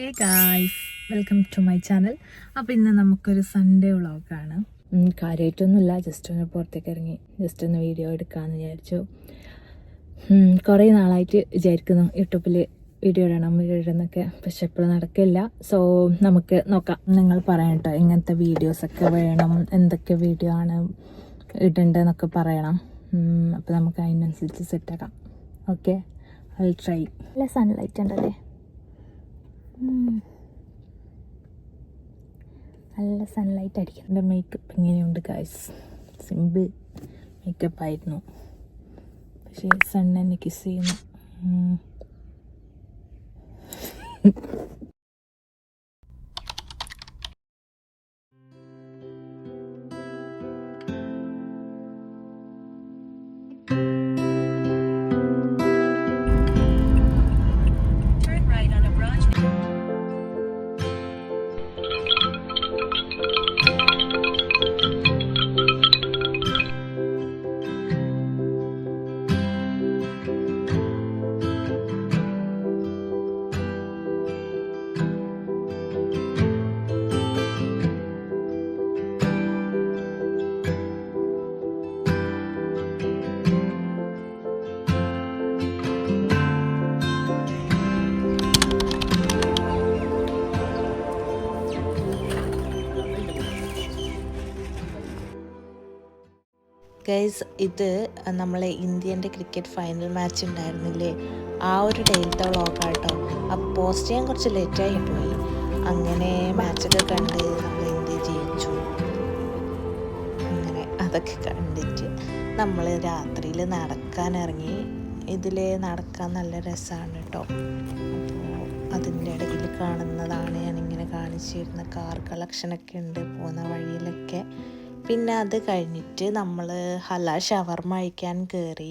Hey guys, welcome to my channel. അപ്പോൾ ഇന്ന് നമുക്കൊരു സൺഡേ വ്ളോഗാണ്. കാര്യമായിട്ടൊന്നുമില്ല, ജസ്റ്റ് ഒന്ന് പുറത്തേക്ക് ഇറങ്ങി ജസ്റ്റ് ഒന്ന് വീഡിയോ എടുക്കാമെന്ന് വിചാരിച്ചു. കുറേ നാളായിട്ട് വിചാരിക്കുന്നു യൂട്യൂബിൽ വീഡിയോ ഇടണമെന്നൊക്കെ, പക്ഷെ എപ്പോഴും നടക്കില്ല. സോ നമുക്ക് നോക്കാം. നിങ്ങൾ പറയണം കേട്ടോ എങ്ങനത്തെ വീഡിയോസൊക്കെ വേണം, എന്തൊക്കെ വീഡിയോ ആണ് ഇടേണ്ടതെന്നൊക്കെ പറയണം. അപ്പോൾ നമുക്ക് അതിനനുസരിച്ച് സെറ്റാക്കാം. Okay, I try. നല്ല സൺലൈറ്റ് ഉണ്ടല്ലേ, നല്ല സൺലൈറ്റ് അടിക്കും. എൻ്റെ മേക്കപ്പ് ഇങ്ങനെയുണ്ട് ഗൈസ്, സിമ്പിൾ മേക്കപ്പ് ആയിരുന്നു, പക്ഷേ സൺ എന്നെ കിസ് ചെയ്യുന്നു. ഗൈസ്, ഇത് നമ്മളെ ഇന്ത്യൻ്റെ ക്രിക്കറ്റ് ഫൈനൽ മാച്ച് ഉണ്ടായിരുന്നില്ലേ, ആ ഒരു ഡേയിലത്തെ വ്ളോഗാട്ടോ. അപ്പോൾ പോസ്റ്റ് ചെയ്യാൻ കുറച്ച് ലേറ്റായി പോയി. അങ്ങനെ മാച്ചൊക്കെ കണ്ട് നമ്മൾ ഇന്ത്യ ജയിച്ചു. അങ്ങനെ അതൊക്കെ കണ്ടിട്ട് നമ്മൾ രാത്രിയിൽ നടക്കാനിറങ്ങി. ഇതിൽ നടക്കാൻ നല്ല രസമാണ് കേട്ടോ. അപ്പോൾ അതിൻ്റെ ഇടയിൽ കാണുന്നതാണ് ഞാനിങ്ങനെ കാണിച്ചിരുന്ന കാർ കളക്ഷനൊക്കെ ഉണ്ട് പോകുന്ന വഴിയിലൊക്കെ. പിന്നെ അത് കഴിഞ്ഞിട്ട് നമ്മൾ ഹലാൽ ഷവർമ കഴിക്കാൻ കയറി.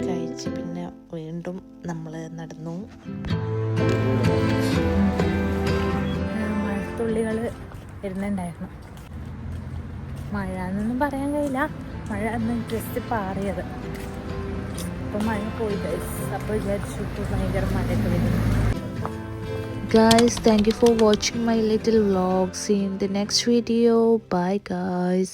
കഴിച്ച് പിന്നെ വീണ്ടും നമ്മൾ നടന്നു. മഴത്തുള്ളികൾ വരുന്നുണ്ടായിരുന്നു. മഴ എന്നൊന്നും പറയാൻ കഴിയില്ല, മഴ അന്ന് ജസ്റ്റ് പാറിയത്. അപ്പം മഴ പോയി ഗൈസ്. അപ്പോൾ വിചാരിച്ചു ഭയങ്കര മഴയൊക്കെ വരുന്നു. Guys, thank you for watching my little vlog. See you in the next video. Bye guys.